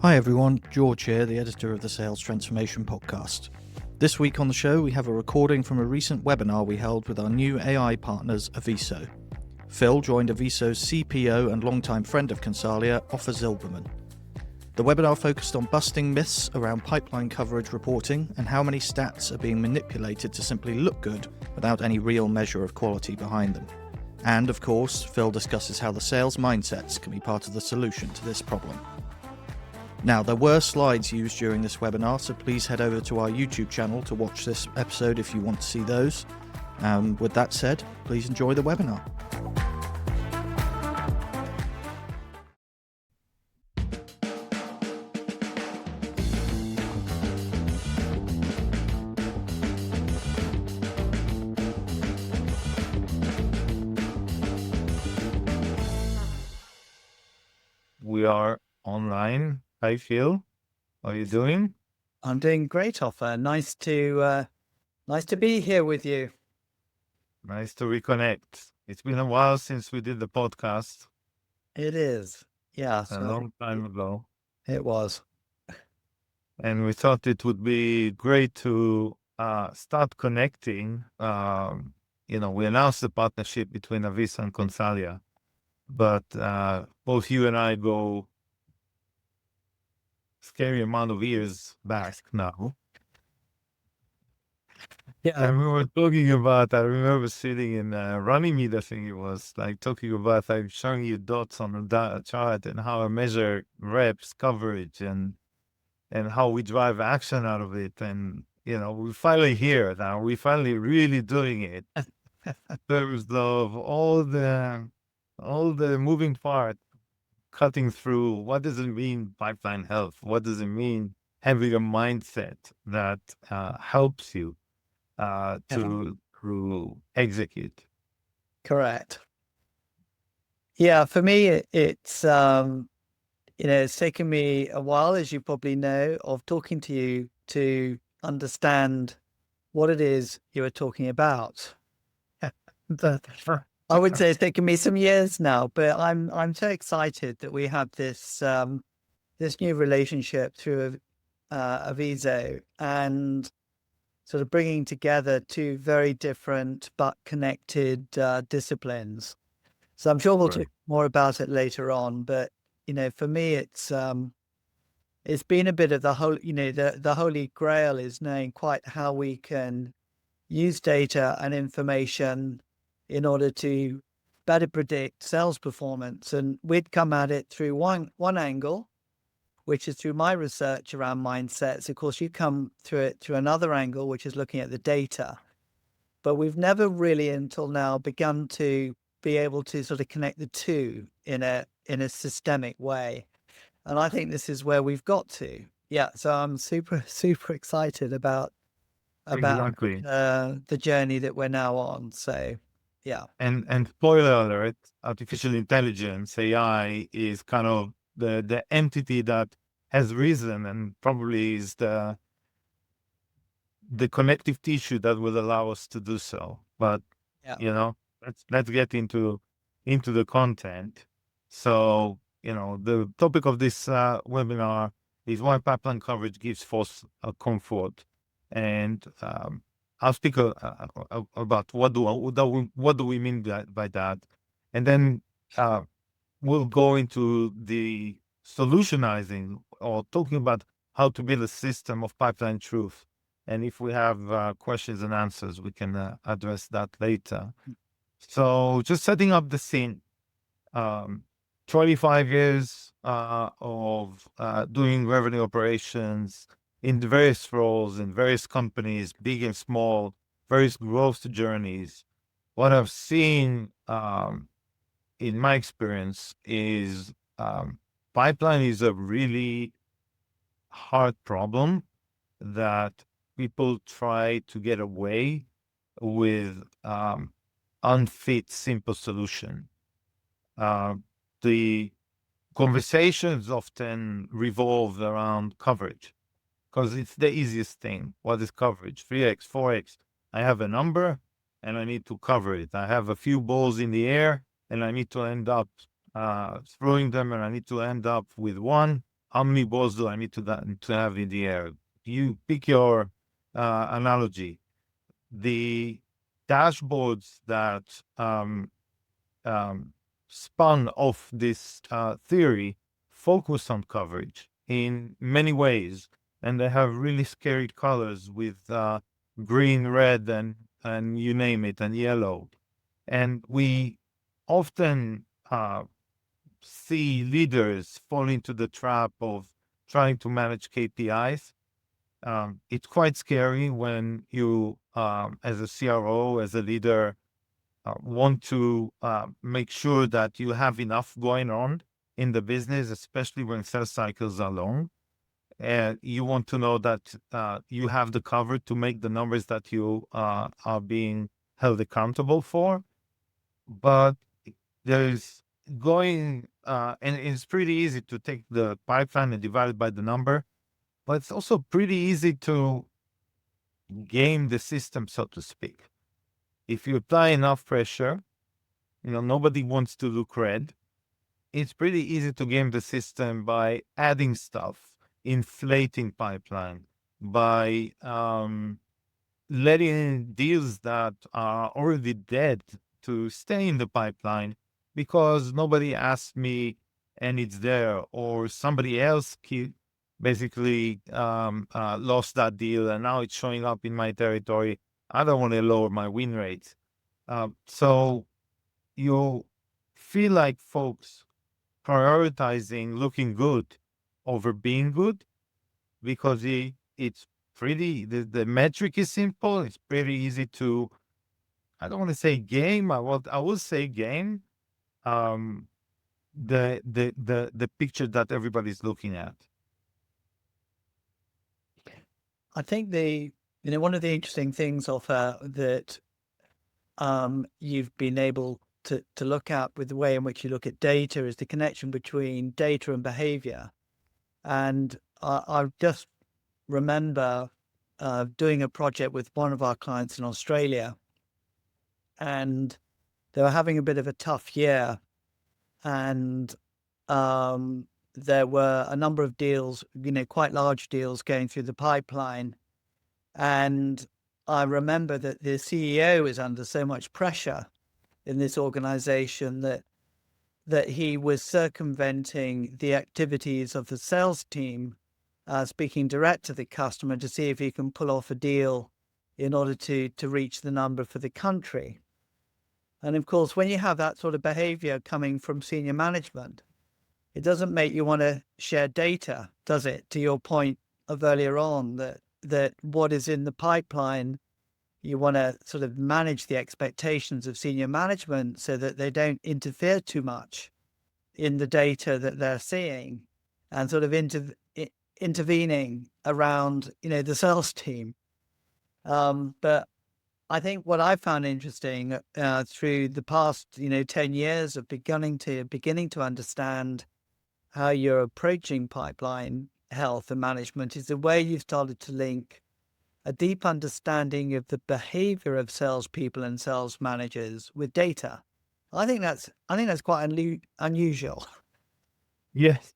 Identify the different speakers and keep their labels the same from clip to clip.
Speaker 1: Hi everyone, George here, the editor of the Sales Transformation Podcast. This week on the show we have a recording from a recent webinar we held with our new AI partners Aviso. Phil joined Aviso's CPO and longtime friend of Consalia, Ofer Zilberman. The webinar focused on busting myths around pipeline coverage reporting and how many stats are being manipulated to simply look good without any real measure of quality behind them. And of course, Phil discusses how the sales mindsets can be part of the solution to this problem. Now, there were slides used during this webinar, so please head over to our YouTube channel to watch this episode if you want to see those. With that said, please enjoy the webinar.
Speaker 2: We are online. Hi, Phil. How are you doing?
Speaker 3: I'm doing great, Ofer. Nice to be here with you.
Speaker 2: Nice to reconnect. It's been a while since we did the podcast.
Speaker 3: It is. Yeah.
Speaker 2: A long time ago.
Speaker 3: It was.
Speaker 2: And we thought it would be great to start connecting. We announced the partnership between Aviso and Consalia, but both you and I go scary amount of years back now.
Speaker 3: Yeah.
Speaker 2: And we were talking about, I remember sitting in running meet, I think it was, like talking about, I'm showing you dots on the chart and how I measure reps, coverage, and how we drive action out of it. And, we're finally here now. We're finally really doing it. In terms of all the moving parts, cutting through, what does it mean pipeline health? What does it mean having a mindset that helps you to execute?
Speaker 3: Correct. Yeah, for me, it's it's taken me a while, as you probably know, of talking to you to understand what it is you are talking about. I would say it's taken me some years now, but I'm so excited that we have this this new relationship through Aviso and sort of bringing together two very different but connected disciplines. So I'm sure we'll talk more about it later on. But for me, it's been a bit of the whole. The holy grail is knowing quite how we can use data and information in order to better predict sales performance. And we'd come at it through one angle, which is through my research around mindsets. Of course, you come through it through another angle, which is looking at the data. But we've never really until now begun to be able to sort of connect the two in a systemic way. And I think this is where we've got to. Yeah. So I'm super, super excited about
Speaker 2: Exactly.
Speaker 3: the journey that we're now on. So yeah.
Speaker 2: And spoiler alert, artificial intelligence, AI, is kind of the entity that has risen and probably is the connective tissue that will allow us to do so. But let's get into the content. So the topic of this webinar is why pipeline coverage gives false comfort, and I'll speak about what do we mean by that, and then we'll go into the solutionizing or talking about how to build a system of pipeline truth. And if we have questions and answers, we can address that later. So just setting up the scene, 25 years of doing revenue operations in the various roles in various companies, big and small, various growth journeys. What I've seen in my experience is pipeline is a really hard problem that people try to get away with unfit, simple solution. The conversations often revolve around coverage because it's the easiest thing. What is coverage? 3x, 4x. I have a number and I need to cover it. I have a few balls in the air and I need to end up throwing them, and I need to end up with one how many balls do I need to have in the air? You pick your analogy. The dashboards that spun off this theory focus on coverage in many ways, and they have really scary colors with green, red, and you name it, and yellow. And we often see leaders fall into the trap of trying to manage KPIs. It's quite scary when you, as a CRO, as a leader, want to make sure that you have enough going on in the business, especially when sales cycles are long. And you want to know that you have the cover to make the numbers that you are being held accountable for. But there's and it's pretty easy to take the pipeline and divide it by the number, but it's also pretty easy to game the system, so to speak. If you apply enough pressure, nobody wants to look red. It's pretty easy to game the system by adding stuff, inflating pipeline, by letting deals that are already dead to stay in the pipeline because nobody asked me and it's there, or somebody else basically lost that deal and now it's showing up in my territory. I don't want to lower my win rate. So you feel like folks prioritizing looking good over being good because it's pretty, the metric is simple. It's pretty easy to, I don't want to say game. I will say game. The picture that everybody's looking at.
Speaker 3: I think one of the interesting things that you've been able to look at with the way in which you look at data is the connection between data and behavior. And I just remember doing a project with one of our clients in Australia, and they were having a bit of a tough year, and there were a number of deals, quite large deals going through the pipeline. And I remember that the CEO is under so much pressure in this organization that he was circumventing the activities of the sales team, speaking direct to the customer to see if he can pull off a deal in order to reach the number for the country. And of course, when you have that sort of behavior coming from senior management, it doesn't make you want to share data, does it? To your point of earlier on, that what is in the pipeline, you want to sort of manage the expectations of senior management so that they don't interfere too much in the data that they're seeing and sort of intervening around, the sales team. But I think what I found interesting through the past, 10 years of beginning to understand how you're approaching pipeline health and management is the way you've started to link a deep understanding of the behavior of salespeople and sales managers with data. I think that's quite unusual.
Speaker 2: Yes,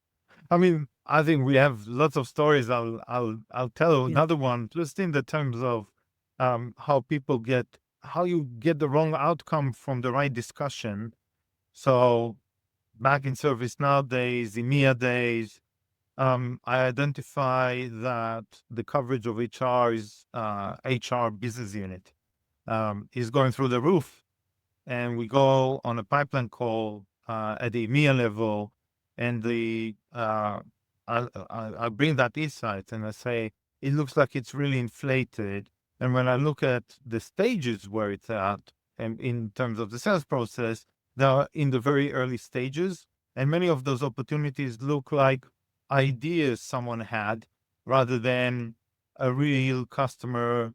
Speaker 2: I mean, I think we have lots of stories. I'll tell
Speaker 3: Yeah.
Speaker 2: another one just in the terms of how you get the wrong outcome from the right discussion. So back in service nowadays, EMEA days, I identify that the coverage of HR business unit is going through the roof. And we go on a pipeline call at the EMEA level, and I bring that insight and I say, it looks like it's really inflated. And when I look at the stages where it's at, and in terms of the sales process, they are in the very early stages. And many of those opportunities look like ideas someone had rather than a real customer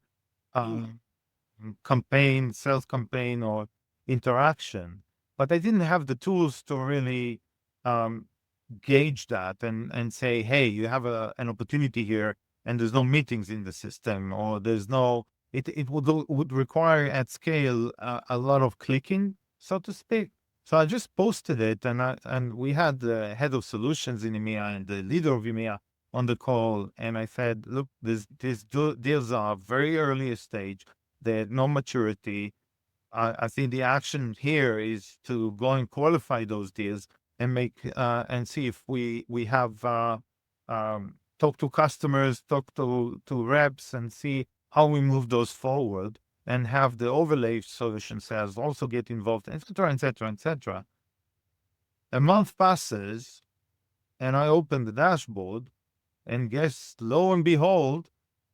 Speaker 2: campaign, sales campaign, or interaction. But I didn't have the tools to really gauge that and say, hey, you have an opportunity here and there's no meetings in the system, or there's no, it would require at scale a lot of clicking, so to speak. So I just posted it, and we had the head of solutions in EMEA and the leader of EMEA on the call, and I said, look, these deals are very early stage. They had no maturity. I think the action here is to go and qualify those deals and make and see if we have talk to customers, talk to reps, and see how we move those forward, and have the overlay solution sales also get involved, etc., etc., etc. A month passes, and I open the dashboard, and guess, lo and behold,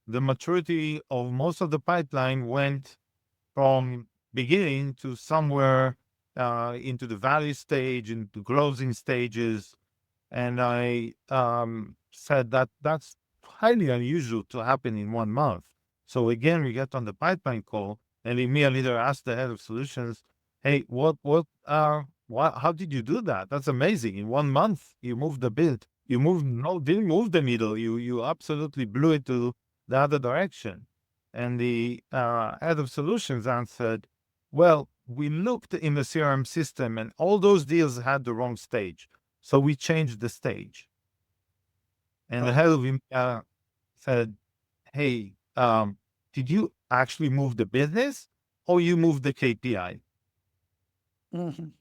Speaker 2: the maturity of most of the pipeline went from beginning to somewhere into the value stage, into closing stages. And I said that that's highly unusual to happen in 1 month. So again, we get on the pipeline call, and the EMEA leader asked the head of solutions, "Hey, how did you do that? That's amazing! In 1 month, you moved the bit. You didn't move the needle. You absolutely blew it to the other direction." And the head of solutions answered, "Well, we looked in the CRM system, and all those deals had the wrong stage. So we changed the stage." And the head of him said, "Hey, did you actually move the business, or you moved the KPI?"
Speaker 3: Mhm.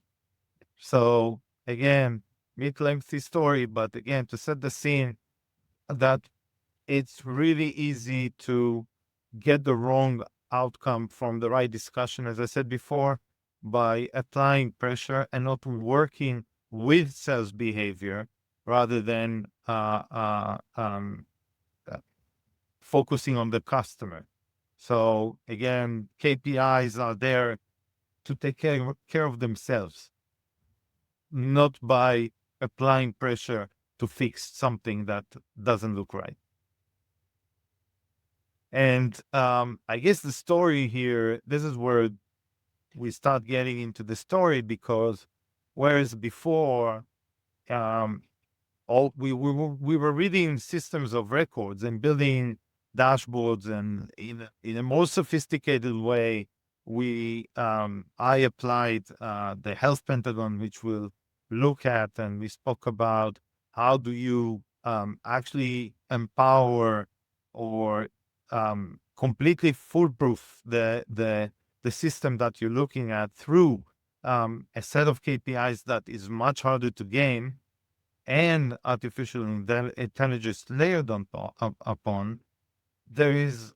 Speaker 2: So again, lengthy story, but again, to set the scene that it's really easy to get the wrong outcome from the right discussion, as I said before, by applying pressure and not working with sales behavior rather than focusing on the customer. So again, KPIs are there to take care of themselves, not by applying pressure to fix something that doesn't look right. And I guess the story here, this is where we start getting into the story, because whereas before, we were reading systems of records and building dashboards, and in a more sophisticated way, I applied the health pentagon, which we'll look at, and we spoke about how do you actually empower or completely foolproof the system that you're looking at through a set of KPIs that is much harder to gain, and artificial intelligence layered upon. There is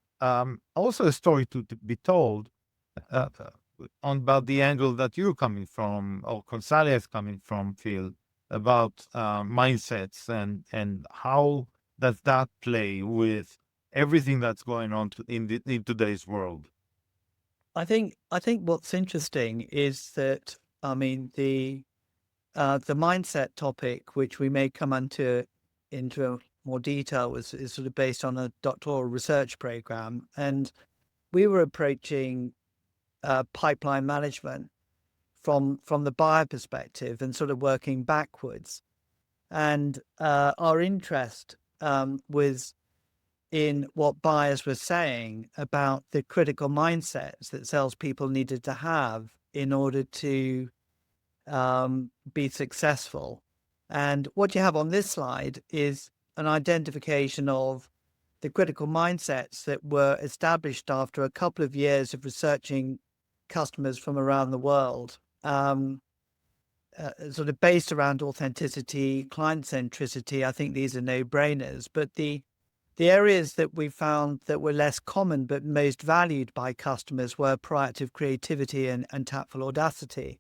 Speaker 2: also a story to be told on about the angle that you're coming from, or Consalia is coming from, Phil, about mindsets, and how does that play with everything that's going on in today's world.
Speaker 3: I think what's interesting is that, I mean, the mindset topic, which we may come into more detail, is sort of based on a doctoral research program, and we were approaching pipeline management from the buyer perspective and sort of working backwards. And our interest was in what buyers were saying about the critical mindsets that salespeople needed to have in order to be successful. And what you have on this slide is an identification of the critical mindsets that were established after a couple of years of researching customers from around the world, sort of based around authenticity, client centricity. I think these are no-brainers, but the areas that we found that were less common but most valued by customers were proactive creativity and tactful audacity.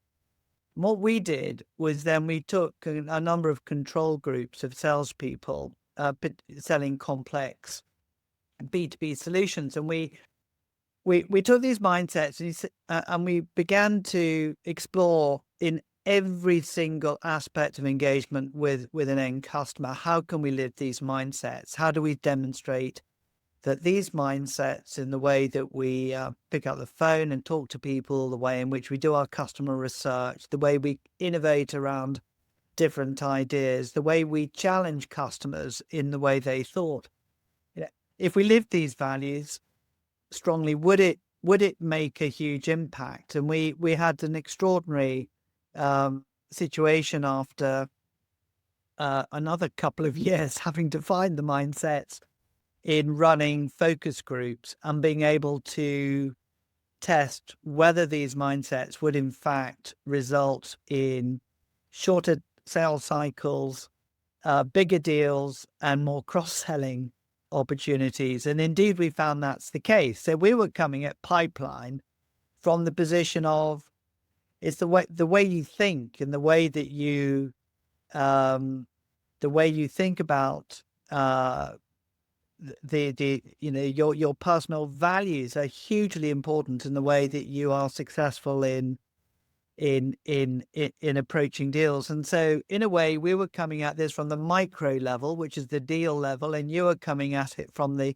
Speaker 3: And what we did was then we took a number of control groups of salespeople selling complex B2B solutions, and we took these mindsets and we began to explore in every single aspect of engagement with an end customer. How can we live these mindsets? How do we demonstrate that these mindsets, in the way that we pick up the phone and talk to people, the way in which we do our customer research, the way we innovate around different ideas, the way we challenge customers in the way they thought, if we lived these values strongly, would it make a huge impact? And we had an extraordinary situation after another couple of years having defined the mindsets in running focus groups and being able to test whether these mindsets would in fact result in shorter sales cycles, bigger deals, and more cross-selling opportunities. And indeed, we found that's the case. So we were coming at pipeline from the position of it's the way you think and the way that you think about your personal values are hugely important in the way that you are successful in approaching deals. And so in a way, we were coming at this from the micro level, which is the deal level, and you were coming at it from the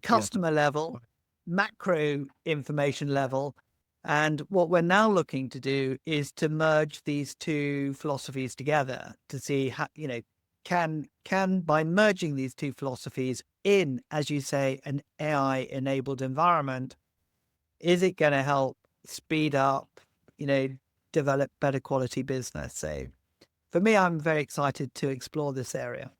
Speaker 3: customer level, macro information level. And what we're now looking to do is to merge these two philosophies together to see how, can by merging these two philosophies in, as you say, an AI enabled environment, is it going to help speed up, develop better quality business? So for me, I'm very excited to explore this area.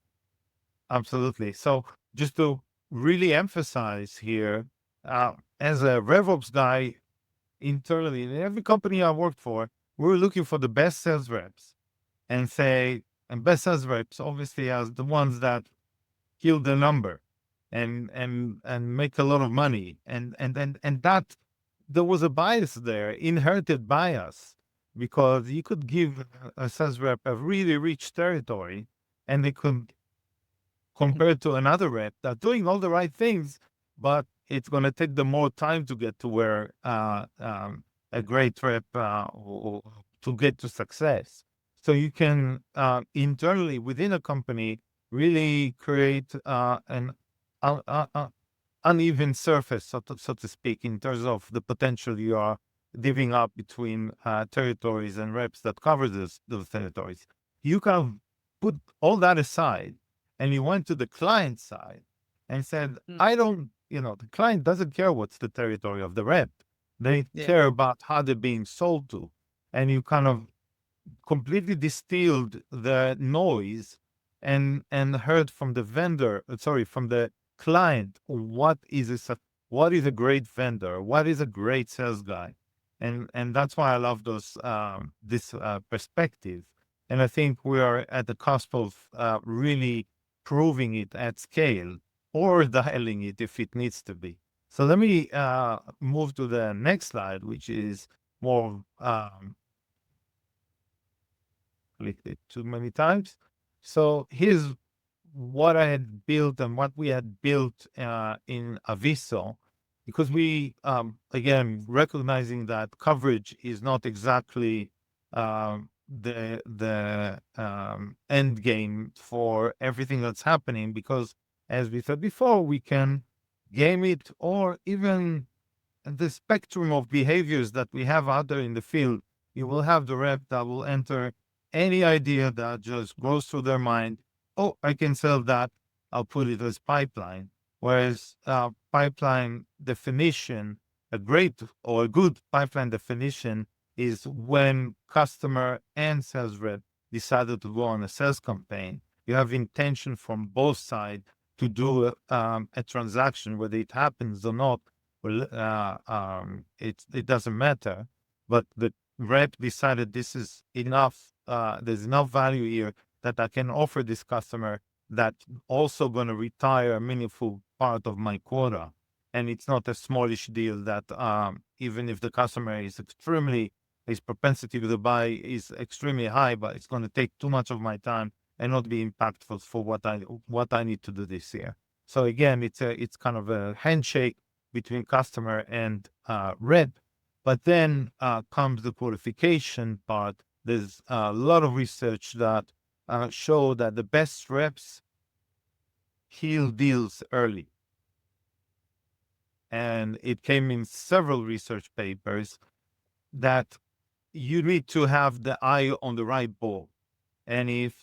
Speaker 2: Absolutely. So just to really emphasize here, as a RevOps guy internally in every company I worked for, we were looking for the best sales reps and best sales reps obviously as the ones that kill the number and make a lot of money. And that there was a bias there, inherited bias, because you could give a sales rep a really rich territory and they could compare it to another rep that's doing all the right things, but it's going to take them more time to get to where a great rep to get to success. So you can internally within a company really create an uneven surface, so to speak, in terms of the potential you are divvying up between territories and reps that cover those territories. You can put all that aside and you went to the client side and said, the client doesn't care what's the territory of the rep. They care about how they're being sold to. And you kind of completely distilled the noise and heard from the from the client, what is a great vendor? What is a great sales guy? And that's why I love this perspective. And I think we are at the cusp of really proving it at scale or dialing it if it needs to be. So let me move to the next slide, which is more clicked it too many times. So here's what I had built and what we had built in Aviso, because we, again, recognizing that coverage is not exactly the end game for everything that's happening, because as we said before, we can game it, or even the spectrum of behaviors that we have out there in the field. You will have the rep that will enter any idea that just goes through their mind. Oh, I can sell that. I'll put it as pipeline. Whereas pipeline definition, a great or a good pipeline definition is when customer and sales rep decided to go on a sales campaign. You have intention from both sides to do a transaction, whether it happens or not. Well, it doesn't matter. But the rep decided this is enough. There's enough value here that I can offer this customer that also going to retire a meaningful part of my quota. And it's not a smallish deal that even if the customer is his propensity to buy is extremely high, but it's going to take too much of my time and not be impactful for what I need to do this year. So again, it's kind of a handshake between customer and rep. But then comes the qualification part. There's a lot of research that show that the best reps kill deals early. And it came in several research papers that you need to have the eye on the right ball. And if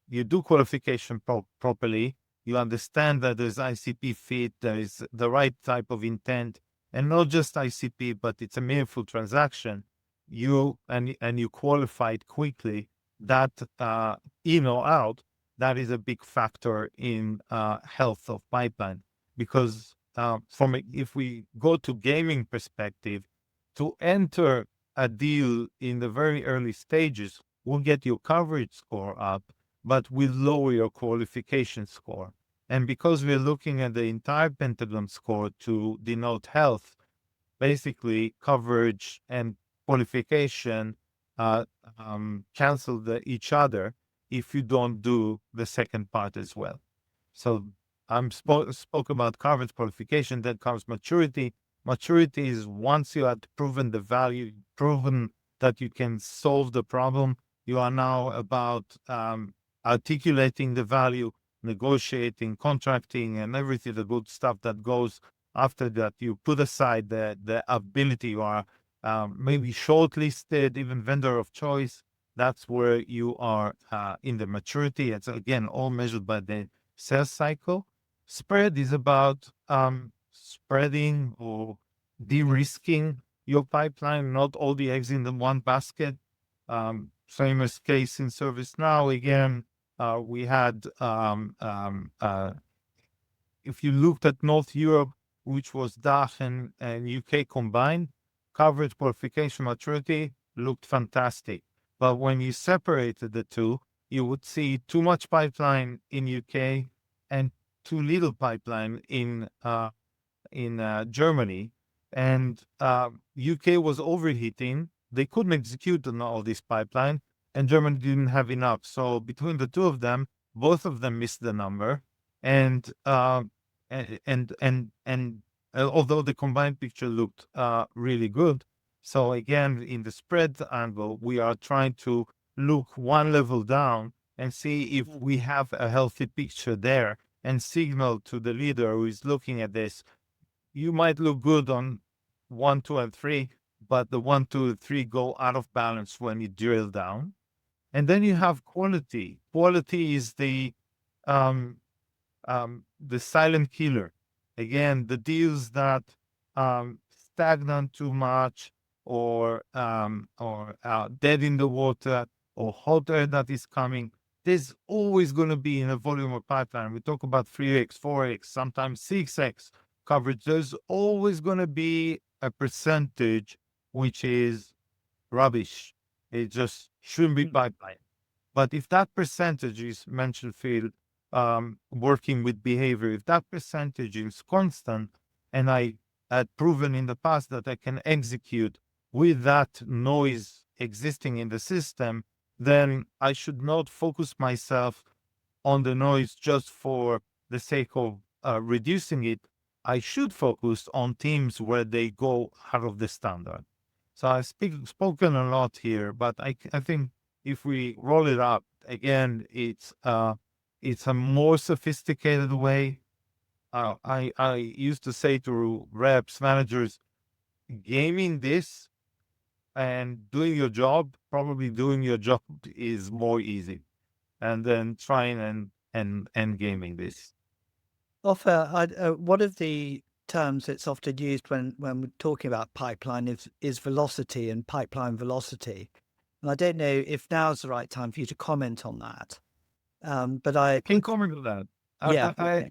Speaker 2: you do qualification properly, you understand that there's ICP fit, there is the right type of intent, and not just ICP, but it's a meaningful transaction. you qualified quickly, that in or out, that is a big factor in health of pipeline. Because if we go to gaming perspective, to enter a deal in the very early stages will get your coverage score up, but will lower your qualification score. And because we're looking at the entire pentagon score to denote health, basically coverage and qualification cancel each other if you don't do the second part as well. So I'm spoke about coverage qualification, then comes maturity. Maturity is once you have proven the value, proven that you can solve the problem, you are now about articulating the value, negotiating, contracting, and everything, the good stuff that goes after that. You put aside the ability, you are maybe shortlisted, even vendor of choice. That's where you are in the maturity. It's again all measured by the sales cycle. Spread is about spreading or de-risking your pipeline, not all the eggs in the one basket. Famous case in ServiceNow, again, we had, if you looked at North Europe, which was DACH and UK combined, coverage, qualification, maturity looked fantastic. But when you separated the two, you would see too much pipeline in UK and too little pipeline in Germany. And UK was overheating. They couldn't execute on all this pipeline, and Germany didn't have enough. So between the two of them, both of them missed the number. And although the combined picture looked really good, so again, in the spread angle, we are trying to look one level down and see if we have a healthy picture there and signal to the leader who is looking at this. You might look good on 1, 2, and 3, but the 1, 2, and 3 go out of balance when you drill down. And then you have quality. Quality is the silent killer. Again, the deals that stagnant too much, or dead in the water, or hot air that is coming. There's always going to be in a volume of pipeline. We talk about 3x, 4x, sometimes 6x coverage. There's always going to be a percentage which is rubbish. It just shouldn't be pipeline. But if that percentage is mentioned field, working with behavior, if that percentage is constant, and I had proven in the past that I can execute with that noise existing in the system, then I should not focus myself on the noise just for the sake of reducing it. I should focus on teams where they go out of the standard. So I've spoken a lot here, but I think if we roll it up again, it's a more sophisticated way. I used to say to reps, managers, gaming this and doing your job, probably doing your job is more easy, and then trying and gaming this.
Speaker 3: Ofer, one of the terms that's often used when we're talking about pipeline is velocity and pipeline velocity. And I don't know if now's the right time for you to comment on that. But I
Speaker 2: can comment on that.
Speaker 3: Yeah.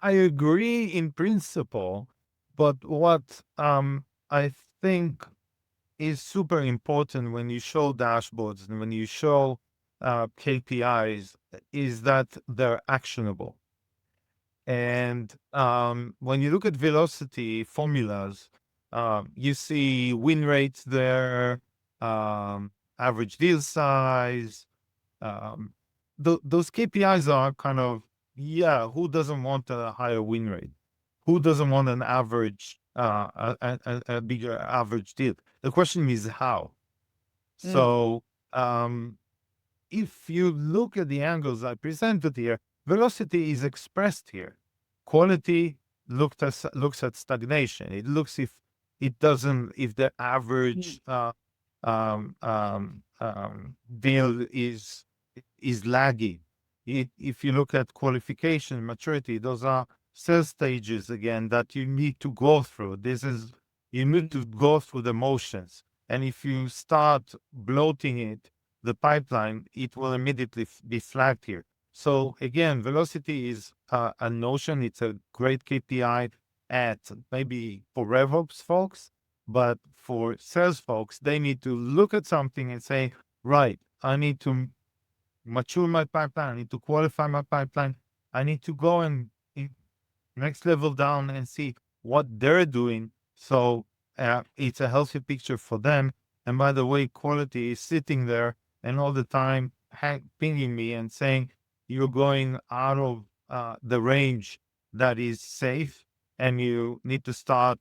Speaker 2: I agree in principle, but what I think is super important when you show dashboards and when you show KPIs is that they're actionable. And when you look at velocity formulas, you see win rates there, average deal size. Those KPIs are kind of, who doesn't want a higher win rate? Who doesn't want an average, a bigger average deal? The question is how. So if you look at the angles I presented here, velocity is expressed here. Quality looks at stagnation. It looks if the average deal is lagging. If you look at qualification, maturity, those are sales stages again that you need to go through. You need to go through the motions. And if you start bloating it, the pipeline, it will immediately be flagged here. So again, velocity is a notion. It's a great KPI at maybe for RevOps folks, but for sales folks, they need to look at something and say, right, I need to mature my pipeline. I need to qualify my pipeline. I need to go and next level down and see what they're doing. So it's a healthy picture for them. And by the way, quality is sitting there and all the time pinging me and saying, you're going out of the range that is safe, and you need to start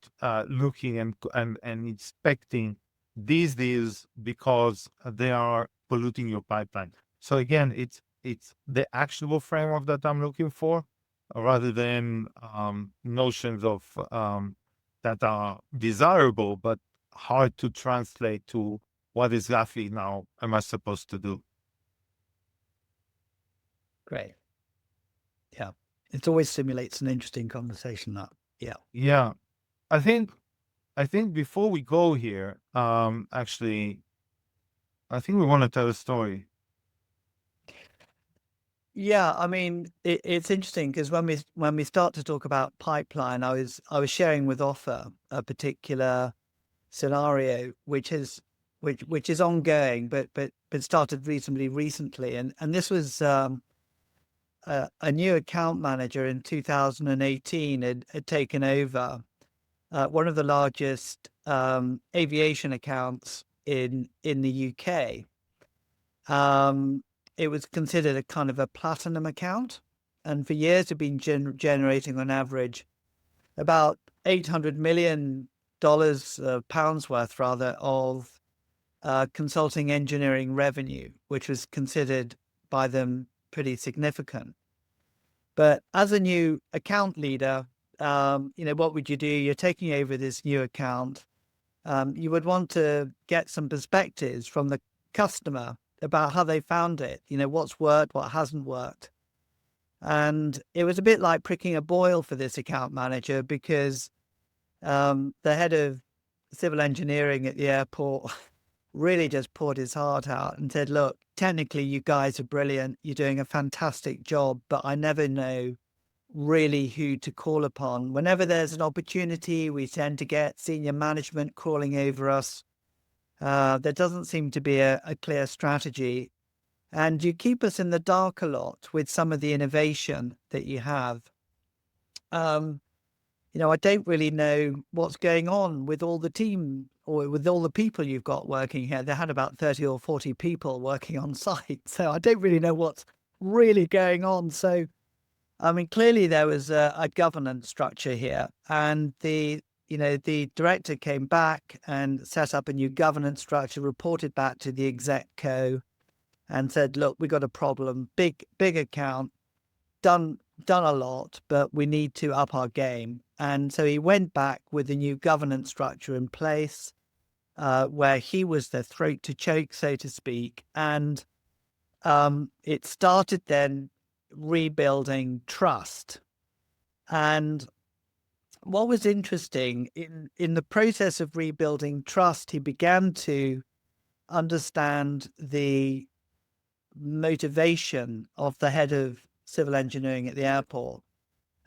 Speaker 2: looking and inspecting these deals because they are polluting your pipeline. So again, it's the actionable framework that I'm looking for, rather than notions of that are desirable but hard to translate to what exactly now am I supposed to do.
Speaker 3: Great. Yeah. It always simulates an interesting conversation, that. Yeah.
Speaker 2: Yeah. I think before we go here, actually, I think we want to tell a story.
Speaker 3: Yeah, I mean, it's interesting because when we start to talk about pipeline, I was sharing with Ofer a particular scenario which is ongoing, but started reasonably recently, and this was a new account manager in 2018 had taken over one of the largest aviation accounts in the UK. It was considered a kind of a platinum account, and for years had been generating on average about $800 million, pounds worth rather, of consulting engineering revenue, which was considered by them pretty significant. But as a new account leader, what would you do? You're taking over this new account. You would want to get some perspectives from the customer about how they found it, what's worked, what hasn't worked. And it was a bit like pricking a boil for this account manager, because the head of civil engineering at the airport really just poured his heart out and said, look, technically you guys are brilliant. You're doing a fantastic job, but I never know really who to call upon. Whenever there's an opportunity, we tend to get senior management crawling over us. There doesn't seem to be a clear strategy. And you keep us in the dark a lot with some of the innovation that you have. I don't really know what's going on with all the team or with all the people you've got working here. They had about 30 or 40 people working on site. So I don't really know what's really going on. So, I mean, clearly there was a governance structure here, and the director came back and set up a new governance structure, reported back to the exec co, and said, look, we got a problem, big account, done a lot, but we need to up our game. And so he went back with a new governance structure in place, where he was the throat to choke, so to speak. And it started then rebuilding trust. And what was interesting in the process of rebuilding trust, he began to understand the motivation of the head of civil engineering at the airport,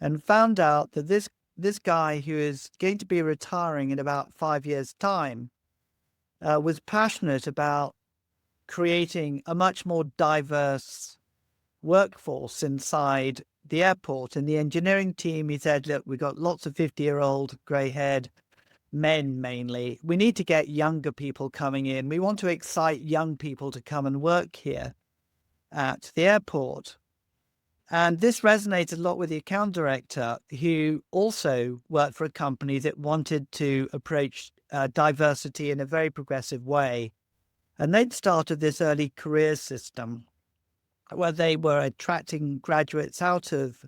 Speaker 3: and found out that this guy, who is going to be retiring in about 5 years' time, was passionate about creating a much more diverse workforce inside the airport. And the engineering team, he said, look, we've got lots of 50-year-old grey-haired men mainly. We need to get younger people coming in. We want to excite young people to come and work here at the airport. And this resonated a lot with the account director, who also worked for a company that wanted to approach diversity in a very progressive way. And they'd started this early career system where they were attracting graduates out of,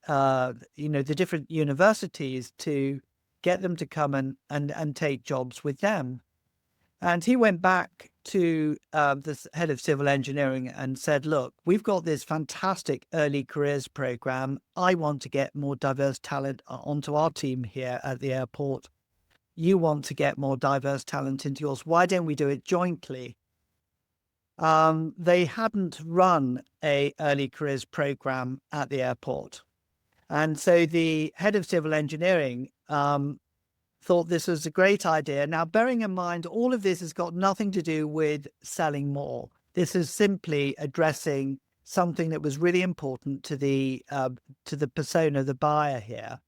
Speaker 3: the different universities to get them to come and take jobs with them. And he went back to the head of civil engineering and said, look, we've got this fantastic early careers program. I want to get more diverse talent onto our team here at the airport. you want to get more diverse talent into yours. Why don't we do it jointly? They hadn't run a early careers program at the airport. And so the head of civil engineering thought this was a great idea. Now, bearing in mind, all of this has got nothing to do with selling more. This is simply addressing something that was really important to the persona, the buyer here.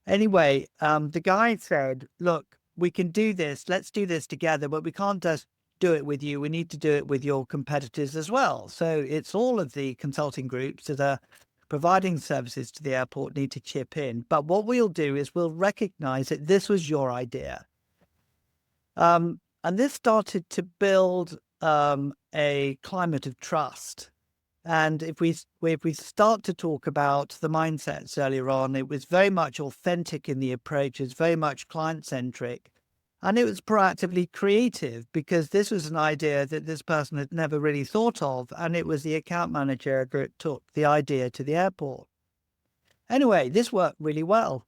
Speaker 3: Anyway, the guy said, look, we can do this. Let's do this together, but we can't just do it with you. We need to do it with your competitors as well. So it's all of the consulting groups that are providing services to the airport need to chip in. But what we'll do is we'll recognize that this was your idea. And this started to build a climate of trust. And if we start to talk about the mindsets earlier on, it was very much authentic in the approach. It's very much client-centric. And it was proactively creative because this was an idea that this person had never really thought of. And it was the account manager that took the idea to the airport. Anyway, this worked really well.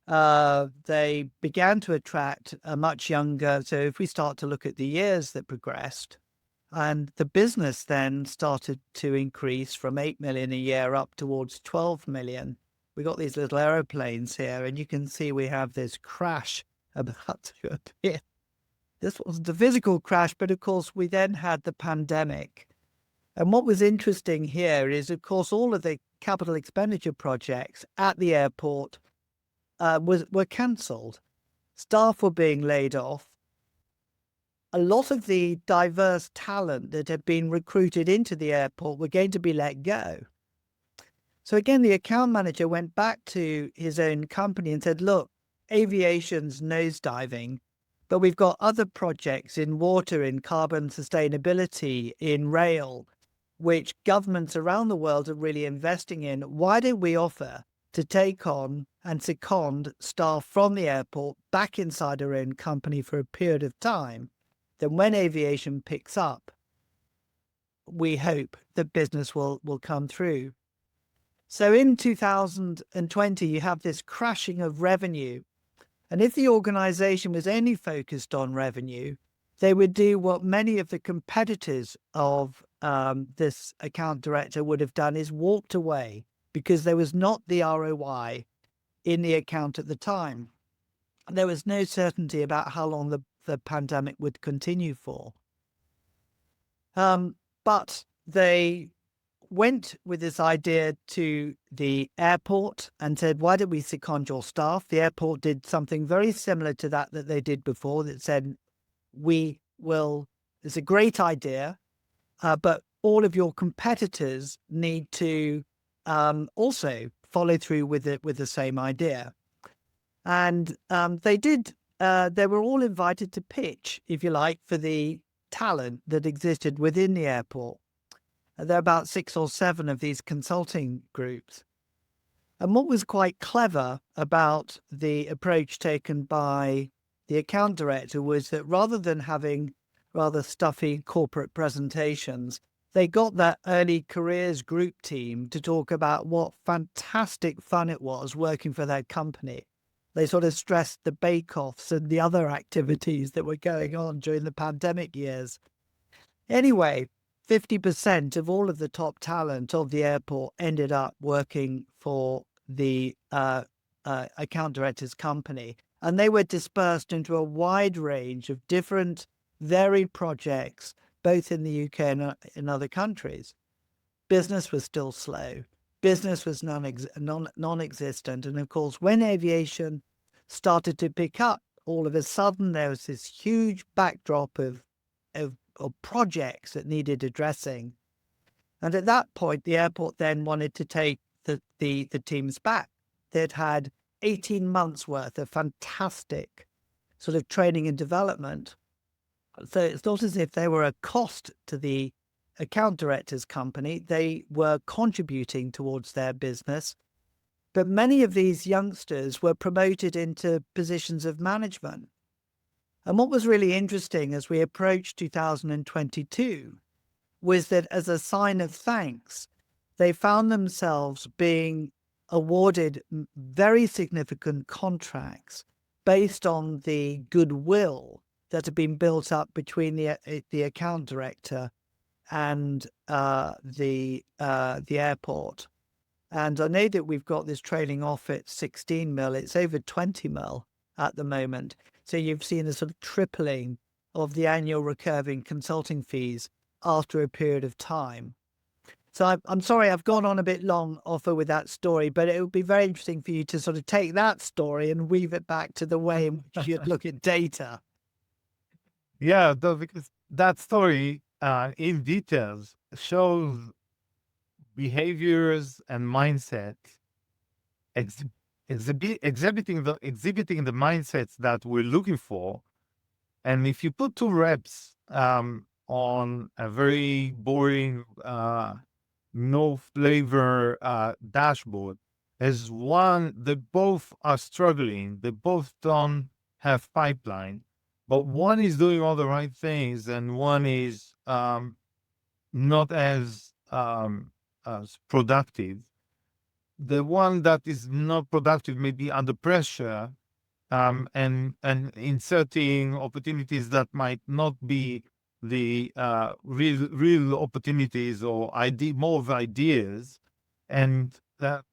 Speaker 3: They began to attract a much younger. So if we start to look at the years that progressed, and the business then started to increase from 8 million a year up towards 12 million. We got these little aeroplanes here, and you can see we have this crash about to appear. This wasn't a physical crash, but of course we then had the pandemic. And what was interesting here is, of course, all of the capital expenditure projects at the airport were cancelled. Staff were being laid off. A lot of the diverse talent that had been recruited into the airport were going to be let go. So again, the account manager went back to his own company and said, look, aviation's nosediving, but we've got other projects in water, in carbon sustainability, in rail, which governments around the world are really investing in. Why don't we offer to take on and second staff from the airport back inside our own company for a period of time? Then when aviation picks up, we hope that business will come through. So in 2020, you have this crashing of revenue. And if the organization was only focused on revenue, they would do what many of the competitors of this account director would have done, is walked away because there was not the ROI in the account at the time. There was no certainty about how long the pandemic would continue for. But they went with this idea to the airport and said, why don't we second your staff? The airport did something very similar to that they did before, that said, it's a great idea, but all of your competitors need to also follow through with the same idea. And they did. They were all invited to pitch, if you like, for the talent that existed within the airport. There are about 6 or 7 of these consulting groups. And what was quite clever about the approach taken by the account director was that rather than having rather stuffy corporate presentations, they got that early careers group team to talk about what fantastic fun it was working for their company. They sort of stressed the bake-offs and the other activities that were going on during the pandemic years. Anyway, 50% of all of the top talent of the airport ended up working for the account director's company. And they were dispersed into a wide range of different varied projects, both in the UK and in other countries. Business was still slow. Business was non-existent. And of course, when aviation started to pick up, all of a sudden there was this huge backdrop of projects that needed addressing. And at that point, the airport then wanted to take the teams back. They'd had 18 months worth of fantastic sort of training and development. So it's not as if they were a cost to the account director's company. They were contributing towards their business. But many of these youngsters were promoted into positions of management. And what was really interesting as we approached 2022 was that as a sign of thanks, they found themselves being awarded very significant contracts based on the goodwill that had been built up between the account director and the airport. And I know that we've got this trailing off at 16 mil. It's over 20 mil at the moment. So you've seen a sort of tripling of the annual recurring consulting fees after a period of time. So I'm sorry I've gone on a bit long, Ofer, with that story, but it would be very interesting for you to sort of take that story and weave it back to the way in which you'd look at data.
Speaker 2: Yeah, because that story in details shows behaviors and mindset exhibiting the mindsets that we're looking for. And if you put two reps on a very boring, no flavor dashboard, as one, they both are struggling, they both don't have pipeline, but one is doing all the right things and one is not as productive. The one that is not productive may be under pressure and inserting opportunities that might not be the real opportunities or more of ideas. And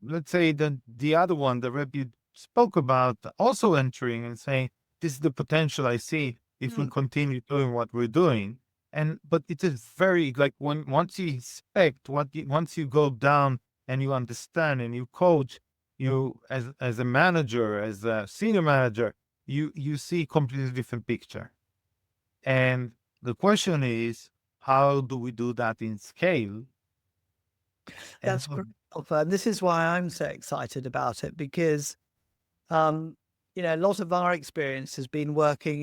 Speaker 2: let's say that the other one, the rep you spoke about, also entering and saying, this is the potential I see if we continue doing what we're doing. But it is very like once you inspect once you go down and you understand and you coach, you as a manager, as a senior manager, you see a completely different picture. And the question is, how do we do that in scale?
Speaker 3: That's great, Ofer. And this is why I'm so excited about it, because a lot of our experience has been working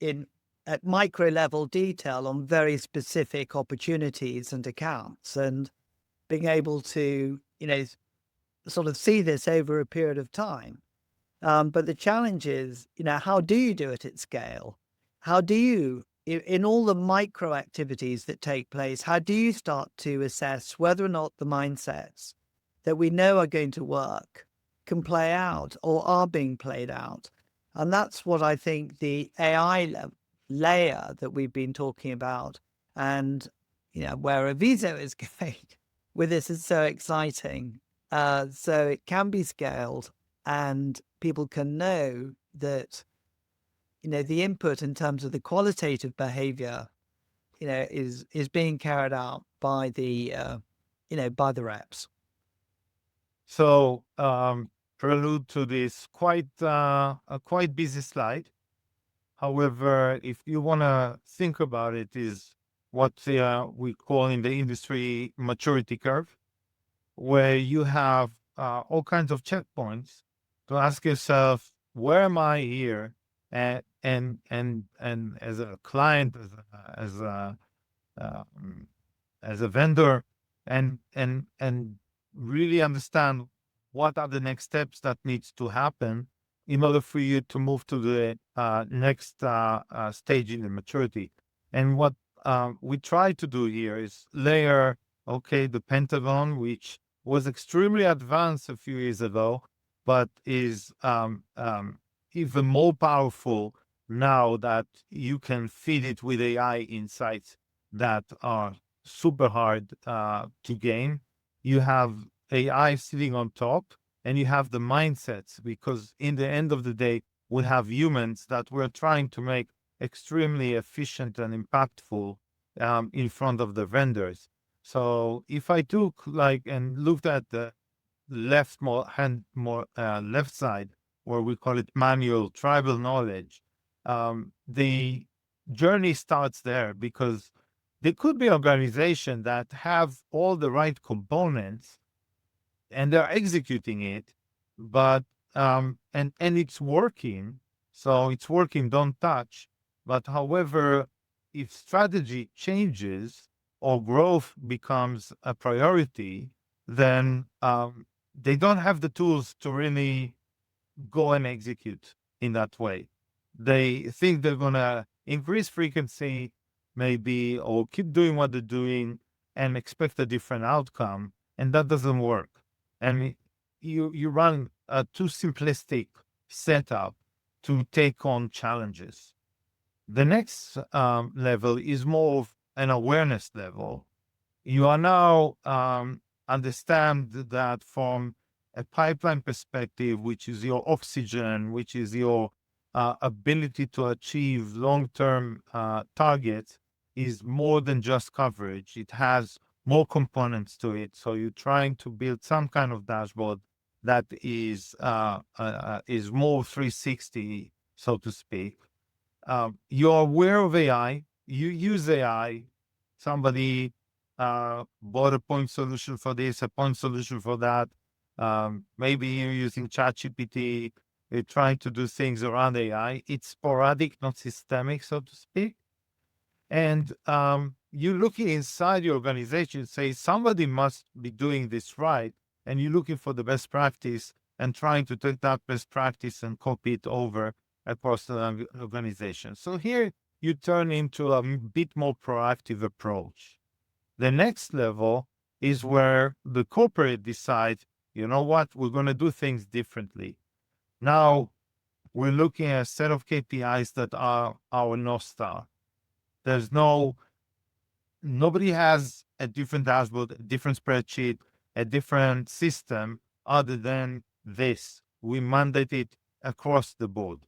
Speaker 3: in at micro level detail on very specific opportunities and accounts, and being able to sort of see this over a period of time. But the challenge is, how do you do it at scale? How do you, in all the micro activities that take place, how do you start to assess whether or not the mindsets that we know are going to work can play out or are being played out? And that's what I think the AI layer that we've been talking about and, where Aviso is going with this is so exciting. So it can be scaled and people can know that, the input in terms of the qualitative behavior, is being carried out by the, by the reps.
Speaker 2: So, prelude to this a quite busy slide. However, if you want to think about it, is what we call in the industry maturity curve, where you have all kinds of checkpoints to ask yourself, where am I here? And as a client, as a vendor, and really understand what are the next steps that needs to happen in order for you to move to the next stage in the maturity. And what we try to do here is layer, the pentagon, which was extremely advanced a few years ago, but is even more powerful now that you can feed it with AI insights that are super hard to gain. You have AI sitting on top, and you have the mindsets, because in the end of the day, we have humans that we're trying to make extremely efficient and impactful in front of the vendors. So if I took and looked at the left side, where we call it manual tribal knowledge, the journey starts there, because there could be organizations that have all the right components and they're executing it, but and it's working. So it's working, don't touch. But however, if strategy changes or growth becomes a priority, then they don't have the tools to really go and execute in that way. They think they're going to increase frequency, maybe, or keep doing what they're doing and expect a different outcome. And that doesn't work. And you run a too simplistic setup to take on challenges. The next level is more of an awareness level. You are now understand that from a pipeline perspective, which is your oxygen, which is your ability to achieve long-term targets, is more than just coverage. It has more components to it. So you're trying to build some kind of dashboard that is more 360, so to speak. You're aware of AI. You use AI. Somebody bought a point solution for this, a point solution for that. Maybe you're using ChatGPT. You're trying to do things around AI. It's sporadic, not systemic, so to speak. And you're looking inside your organization, say somebody must be doing this right, and you're looking for the best practice and trying to take that best practice and copy it over across the organization. So here you turn into a bit more proactive approach. The next level is where the corporate decides, you know what, we're going to do things differently. Now we're looking at a set of KPIs that are our North Star. There's nobody has a different dashboard, a different spreadsheet, a different system other than this. We mandate it across the board.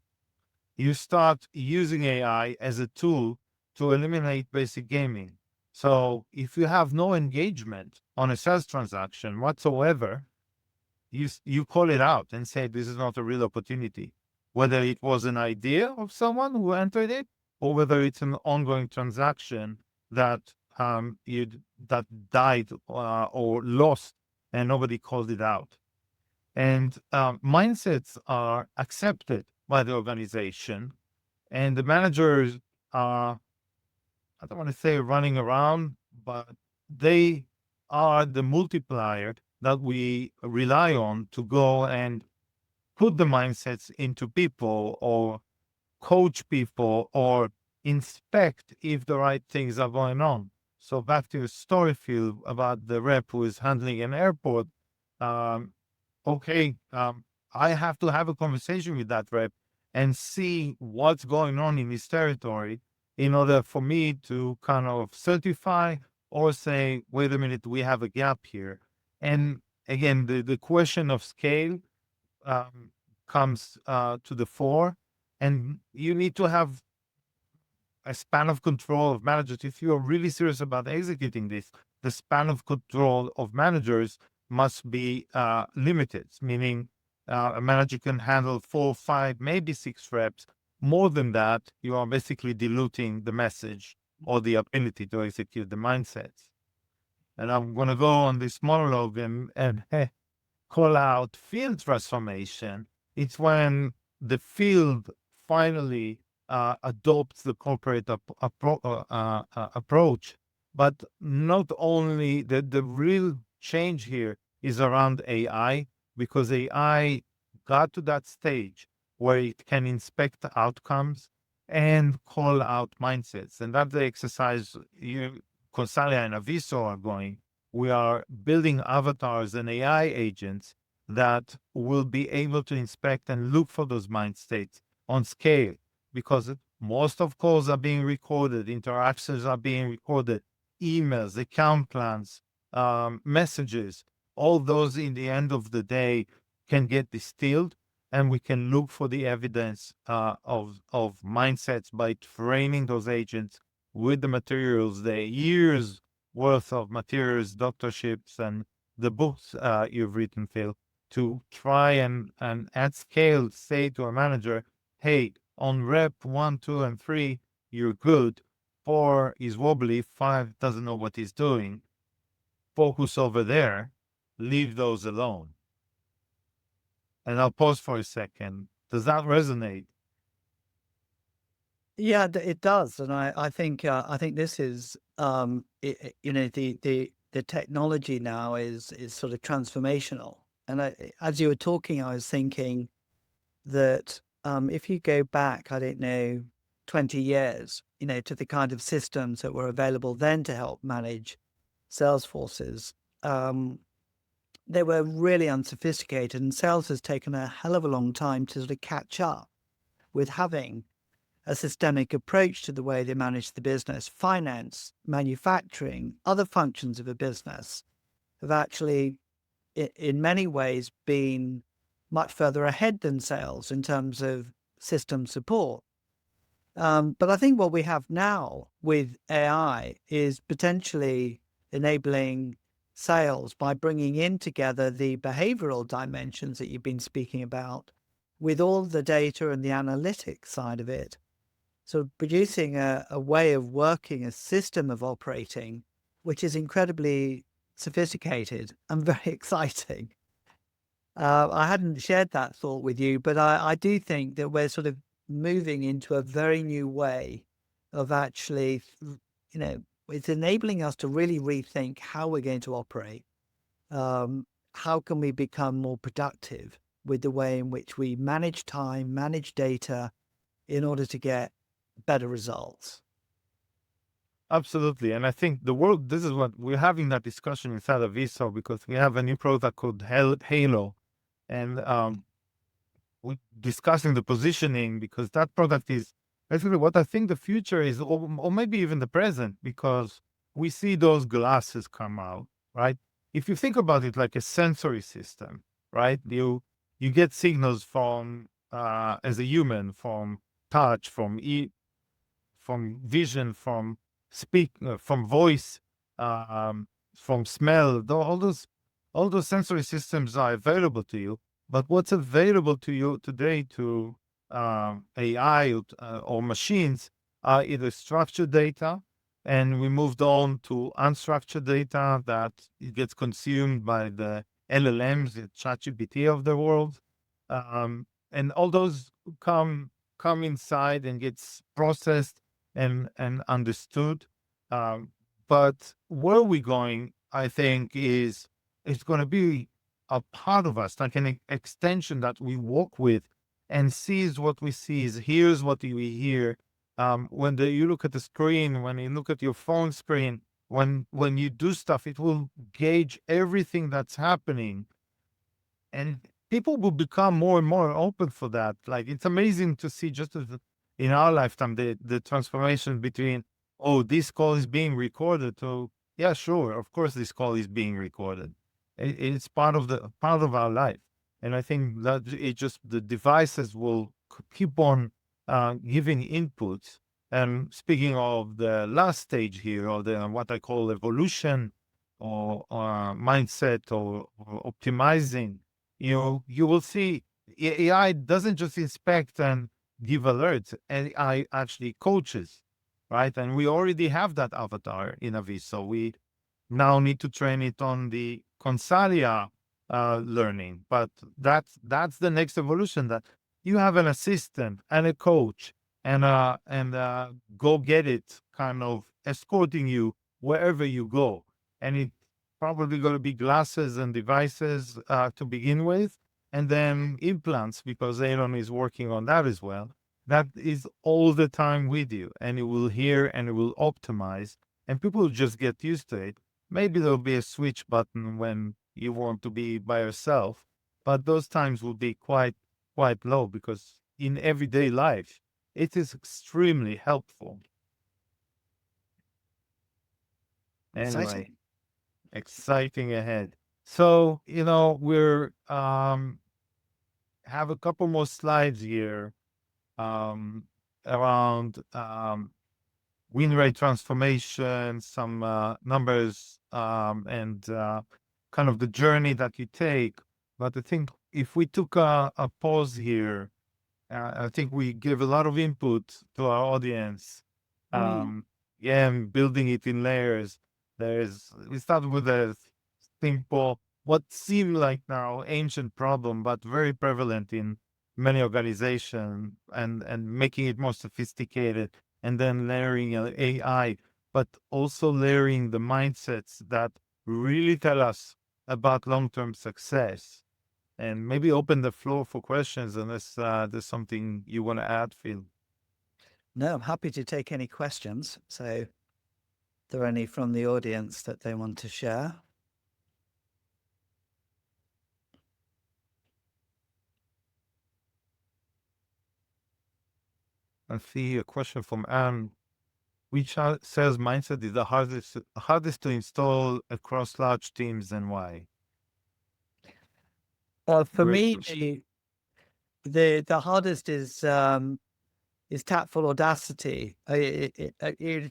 Speaker 2: You start using AI as a tool to eliminate basic gaming. So if you have no engagement on a sales transaction whatsoever, you call it out and say, this is not a real opportunity. Whether it was an idea of someone who entered it, or whether it's an ongoing transaction that that died or lost and nobody called it out. And mindsets are accepted by the organization, and the managers are, I don't want to say running around, but they are the multiplier that we rely on to go and put the mindsets into people, or coach people, or inspect if the right things are going on. So back to your story, Phil, about the rep who is handling an airport. I have to have a conversation with that rep and see what's going on in his territory in order for me to kind of certify or say, wait a minute, we have a gap here. And again, the question of scale comes to the fore, and you need to have a span of control of managers. If you are really serious about executing this, the span of control of managers must be limited, meaning a manager can handle 4, 5, maybe 6 reps. More than that, you are basically diluting the message or the ability to execute the mindsets. And I'm going to go on this monologue and call out field transformation. It's when the field finally adopts the corporate approach. But not only the real change here is around AI, because AI got to that stage where it can inspect outcomes and call out mindsets. And that's the exercise Consalia and Aviso are going. We are building avatars and AI agents that will be able to inspect and look for those mind states on scale, because most of calls are being recorded, interactions are being recorded, emails, account plans, messages, all those in the end of the day can get distilled, and we can look for the evidence of mindsets by training those agents with the materials, the years worth of materials, doctorships, and the books you've written, Phil, to try and at scale say to a manager, hey, on rep 1, 2, and 3, you're good. 4 is wobbly, 5 doesn't know what he's doing. Focus over there, leave those alone. And I'll pause for a second. Does that resonate?
Speaker 3: Yeah, it does, and I think this is the technology now is sort of transformational. And as you were talking, I was thinking that if you go back, I don't know, 20 years, to the kind of systems that were available then to help manage sales forces, they were really unsophisticated, and sales has taken a hell of a long time to sort of catch up with having a systemic approach to the way they manage the business. Finance, manufacturing, other functions of a business have actually, in many ways, been much further ahead than sales in terms of system support. But I think what we have now with AI is potentially enabling sales by bringing in together the behavioral dimensions that you've been speaking about with all the data and the analytics side of it. So producing a way of working, a system of operating, which is incredibly sophisticated and very exciting. I hadn't shared that thought with you, but I do think that we're sort of moving into a very new way of actually, it's enabling us to really rethink how we're going to operate. How can we become more productive with the way in which we manage time, manage data in order to get better results?
Speaker 2: Absolutely. And I think this is what we're having that discussion inside of Aviso, because we have a new product called Halo. And we're discussing the positioning, because that product is basically what I think the future is, or maybe even the present, because we see those glasses come out, right? If you think about it like a sensory system, right? You get signals from, as a human, from touch, from vision, from from voice, from smell. All those sensory systems are available to you. But what's available to you today to AI or machines are either structured data, and we moved on to unstructured data that it gets consumed by the LLMs, the ChatGPT of the world, and all those come inside and gets processed and understood. But where we're going, I think, is it's going to be a part of us, like an extension that we walk with and sees what we see, hears what we hear. When you look at the screen, when you look at your phone screen, when you do stuff, it will gauge everything that's happening. And people will become more and more open for that. Like, it's amazing to see just in our lifetime, the transformation between, oh, this call is being recorded, to, yeah, sure, of course this call is being recorded. It's part of our life. And I think that the devices will keep on giving inputs. And speaking of the last stage here, or what I call evolution, or mindset, or optimizing, you will see AI doesn't just inspect and give alerts. AI actually coaches, right? And we already have that avatar in Aviso. We now need to train it on the Consalia learning, but that's the next evolution, that you have an assistant and a coach and go get it kind of escorting you wherever you go. And it's probably going to be glasses and devices to begin with, and then implants, because Elon is working on that as well. That is all the time with you, and it will hear and it will optimize, and people will just get used to it. Maybe there'll be a switch button when you want to be by yourself, but those times will be quite low, because in everyday life, it is extremely helpful. Anyway, exciting ahead. So, we're have a couple more slides here around win rate transformation, some numbers, and kind of the journey that you take. But I think if we took a pause here, I think we give a lot of input to our audience. Yeah, and building it in layers. We started with a simple, what seemed like now ancient problem, but very prevalent in many organizations, and making it more sophisticated, and then layering AI, but also layering the mindsets that really tell us about long-term success. And maybe open the floor for questions, unless there's something you want to add, Phil.
Speaker 3: No, I'm happy to take any questions. So, are there any from the audience that they want to share?
Speaker 2: I see a question from Anne. Which sales mindset is the hardest to install across large teams, and why?
Speaker 3: For
Speaker 2: Great
Speaker 3: me,
Speaker 2: question.
Speaker 3: the hardest is tactful audacity.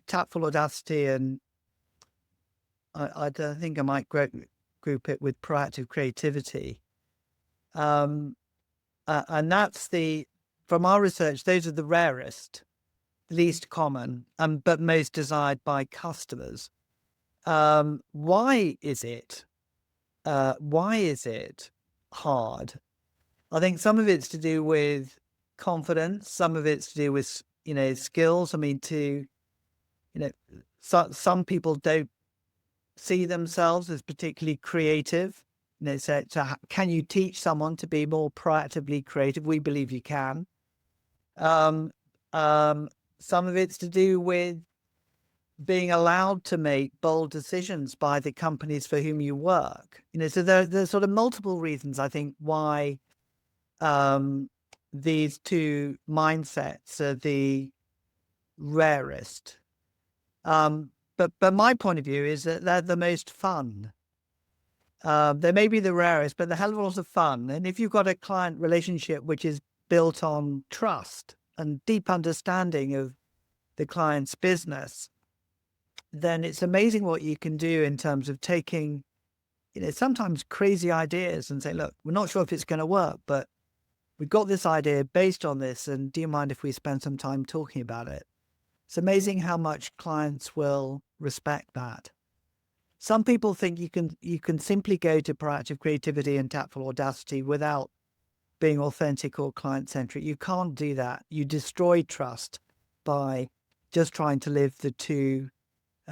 Speaker 3: Tactful audacity, and I don't think I might group it with proactive creativity. And that's from our research, those are the rarest, least common, but most desired by customers. Why is it? Why is it hard? I think some of it's to do with confidence. Some of it's to do with skills. I mean, some people don't see themselves as particularly creative. So can you teach someone to be more proactively creative? We believe you can. Some of it's to do with being allowed to make bold decisions by the companies for whom you work. So there's sort of multiple reasons, I think, why these two mindsets are the rarest. But my point of view is that they're the most fun. They may be the rarest, but they're hell of a lot of fun. And if you've got a client relationship which is built on trust and deep understanding of the client's business, then it's amazing what you can do in terms of taking, sometimes crazy ideas and say, look, we're not sure if it's going to work, but we've got this idea based on this. And do you mind if we spend some time talking about it? It's amazing how much clients will respect that. Some people think you can simply go to proactive creativity and tactful audacity without being authentic or client-centric. You can't do that. You destroy trust by just trying to live the two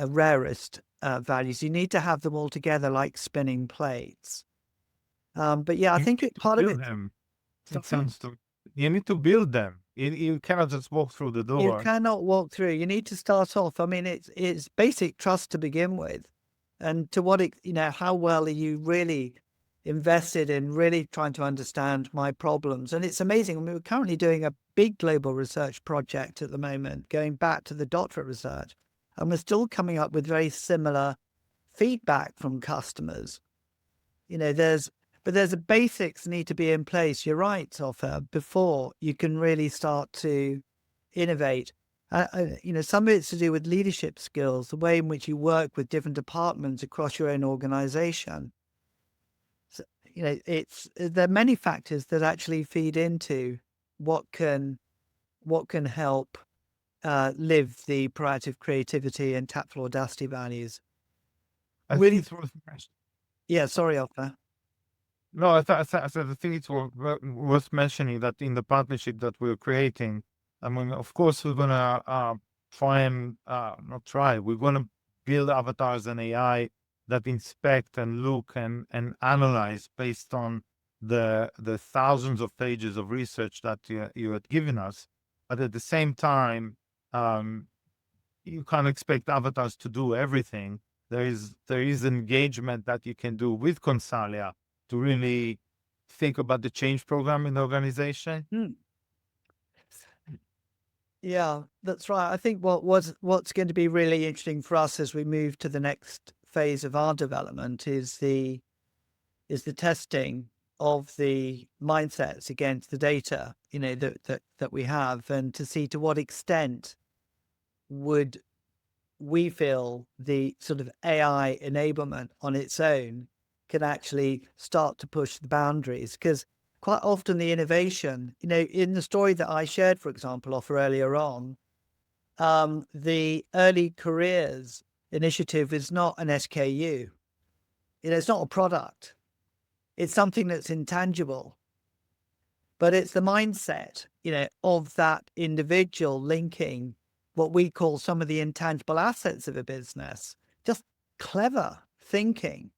Speaker 3: rarest values. You need to have them all together like spinning plates. But yeah, I think part of it...
Speaker 2: It sounds to you need to build them. You cannot just walk through the door.
Speaker 3: You cannot walk through. You need to start off. I mean, it's basic trust to begin with. And to what, how well are you really invested in really trying to understand my problems? And it's amazing. I mean, we're currently doing a big global research project at the moment, going back to the doctorate research. And we're still coming up with very similar feedback from customers. But there's a basics need to be in place. You're right, Ofer, before you can really start to innovate. Some of it's to do with leadership skills, the way in which you work with different departments across your own organization. So, there are many factors that actually feed into what can help live the proactive creativity and tactful audacity values.
Speaker 2: I think it's worth mentioning.
Speaker 3: Yeah, sorry, Ofer.
Speaker 2: No, I think it's worth mentioning that in the partnership that we're creating, I mean, of course, we're gonna we're gonna build avatars and AI that inspect and look and analyze based on the thousands of pages of research that you had given us. But at the same time, you can't expect avatars to do everything. There is engagement that you can do with Consalia to really think about the change program in the organization.
Speaker 3: Yeah, that's right. I think what's going to be really interesting for us as we move to the next phase of our development is the testing of the mindsets against the data, that we have, and to see to what extent would we feel the sort of AI enablement on its own can actually start to push the boundaries. Because quite often the innovation, in the story that I shared, for example, Ofer earlier on, the early careers initiative is not an SKU. It's not a product. It's something that's intangible. But it's the mindset, of that individual linking what we call some of the intangible assets of a business. Just clever thinking.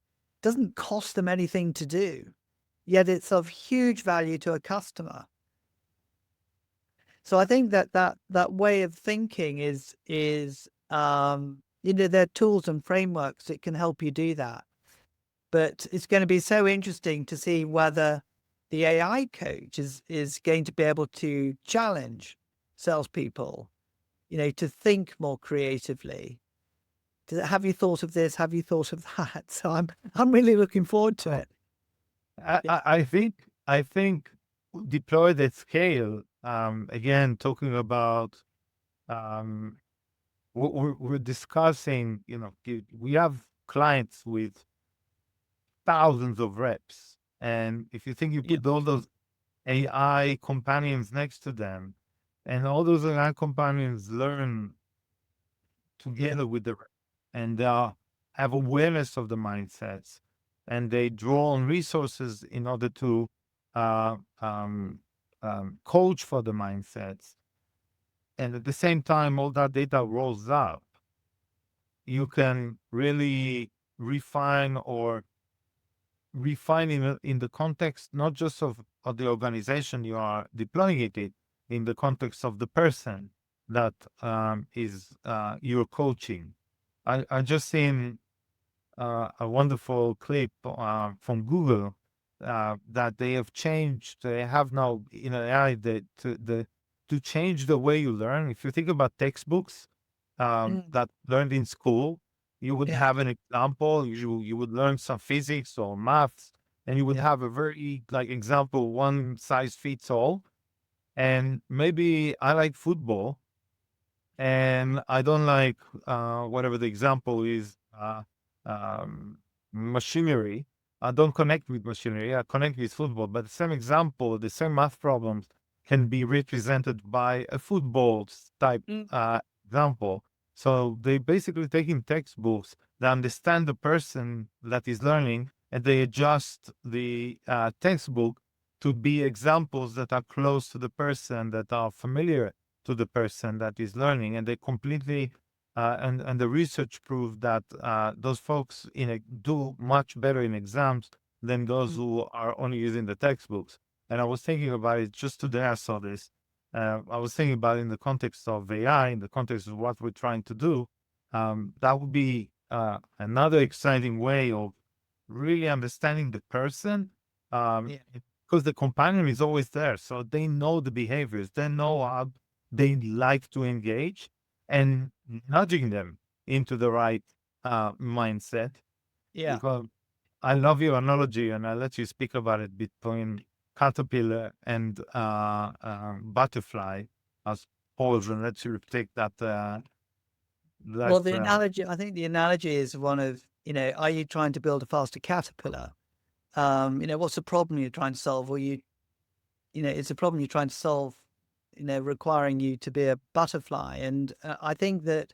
Speaker 3: Doesn't cost them anything to do, yet it's of huge value to a customer. So I think that way of thinking is there are tools and frameworks that can help you do that. But it's going to be so interesting to see whether the AI coach is going to be able to challenge salespeople, to think more creatively. Have you thought of this? Have you thought of that? So I'm really looking forward to it.
Speaker 2: I think deployed at scale. Again, talking about we're discussing. We have clients with thousands of reps, and if you think you put all those AI companions next to them, and all those AI companions learn together with the rep, and have awareness of the mindsets, and they draw on resources in order to coach for the mindsets, and at the same time all that data rolls up, you can really refine in the context not just of the organization you are deploying it in the context of the person that is you're coaching. I just seen a wonderful clip from Google that they have changed. They have now in AI to change the way you learn. If you think about textbooks that learned in school, you would have an example. You would learn some physics or maths, and you would have a very example, one size fits all. And maybe I like football, and I don't like whatever the example is, machinery. I don't connect with machinery. I connect with football. But the same example, the same math problems can be represented by a football type example. So they basically taking textbooks, they understand the person that is learning, and they adjust the textbook to be examples that are close to the person, that are familiar to the person that is learning. And they completely, and the research proved that those folks do much better in exams than those who are only using the textbooks. And I was thinking about it just today. I saw this. I was thinking about it in the context of AI, in the context of what we're trying to do. That would be another exciting way of really understanding the person, because the companion is always there. So they know the behaviors, they know how they like to engage, and nudging them into the right mindset.
Speaker 3: Yeah.
Speaker 2: Because I love your analogy, and I'll let you speak about it, between caterpillar and butterfly, as pause and let you take that.
Speaker 3: Well, the analogy, I think the analogy is one of, are you trying to build a faster caterpillar? What's the problem you're trying to solve? Or it's a problem you're trying to solve, requiring you to be a butterfly. And I think that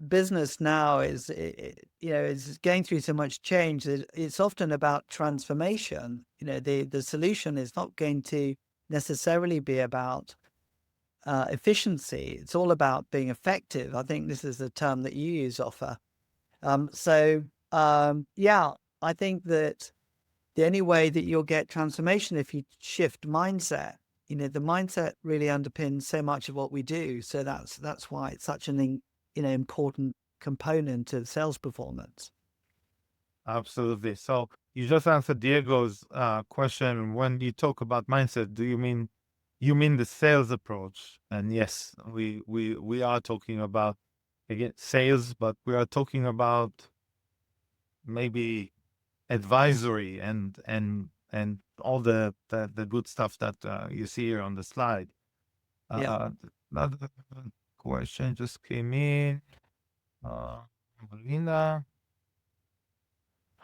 Speaker 3: business now is going through so much change that it's often about transformation. The solution is not going to necessarily be about efficiency. It's all about being effective. I think this is the term that you use, Ofer. I think that the only way that you'll get transformation if you shift mindset. The mindset really underpins so much of what we do. So that's why it's such an important component of sales performance.
Speaker 2: Absolutely. So you just answered Diego's question. When you talk about mindset, do you mean the sales approach? And yes, we are talking about, again, sales, but we are talking about maybe advisory and all the good stuff that you see here on the slide. Another question just came in. Linda.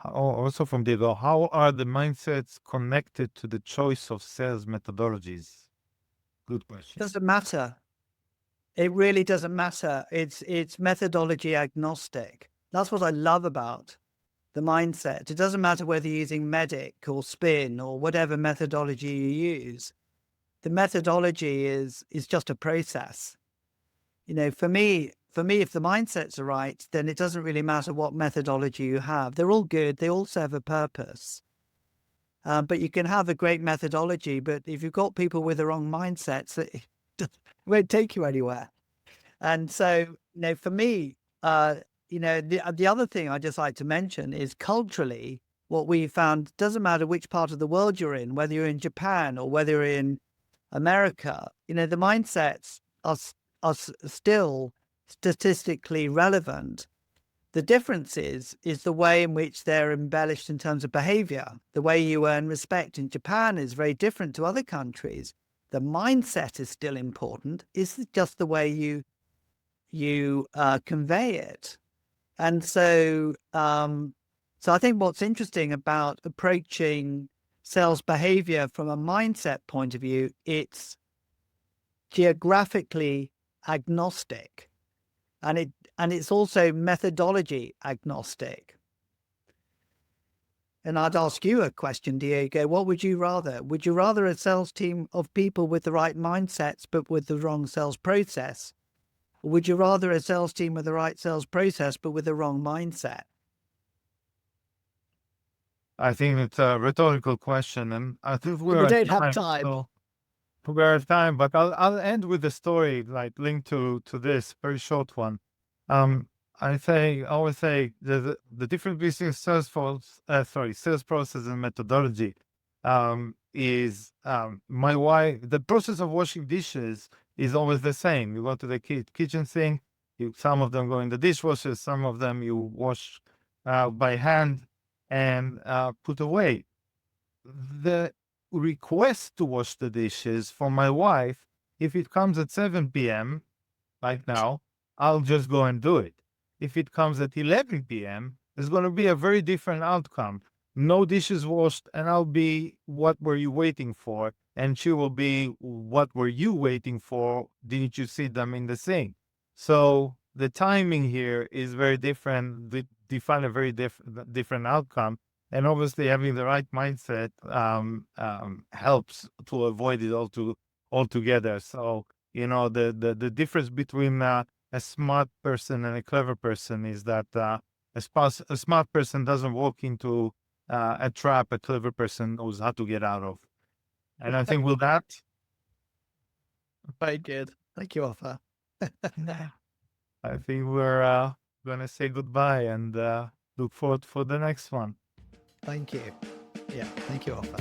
Speaker 2: Also from Diego, how are the mindsets connected to the choice of sales methodologies? Good question.
Speaker 3: Doesn't matter. It really doesn't matter. It's methodology agnostic. That's what I love about the mindset. It doesn't matter whether you're using MEDDIC or SPIN or whatever methodology you use. The methodology is just a process. For me, if the mindsets are right, then it doesn't really matter what methodology you have. They're all good. They all serve a purpose. But you can have a great methodology, but if you've got people with the wrong mindsets, it won't take you anywhere. And so, for me, the other thing I just like to mention is culturally, what we found, doesn't matter which part of the world you're in, whether you're in Japan or whether you're in America, the mindsets are still statistically relevant. The difference is the way in which they're embellished in terms of behavior. The way you earn respect in Japan is very different to other countries. The mindset is still important. It's just the way you convey it. And so I think what's interesting about approaching sales behavior from a mindset point of view, it's geographically agnostic, and it's also methodology agnostic. And I'd ask you a question, Diego. What would you rather? Would you rather a sales team of people with the right mindsets but with the wrong sales process? Or would you rather a sales team with the right sales process but with the wrong mindset?
Speaker 2: I think it's a rhetorical question, and I think
Speaker 3: we don't have time.
Speaker 2: So we're out of time, but I'll end with a story like linked to this very short one. I always say the difference between sales process and methodology is my wife. The process of washing dishes is always the same. You go to the kitchen sink. Some of them go in the dishwasher. Some of them you wash by hand and put away. The request to wash the dishes for my wife, if it comes at 7 p.m. like now, I'll just go and do it. If it comes at 11 p.m., it's going to be a very different outcome. No dishes washed, and I'll be, what were you waiting for? And she will be, what were you waiting for? Didn't you see them in the sink? So the timing here is very different. They define a very different outcome. And obviously having the right mindset helps to avoid it altogether. So, the difference between a smart person and a clever person is that a smart person doesn't walk into a trap a clever person knows how to get out of. And I think with that...
Speaker 3: Very good. Thank you, Ofer.
Speaker 2: I think we're going to say goodbye and look forward for the next one.
Speaker 3: Thank you. Yeah, thank you, Ofer.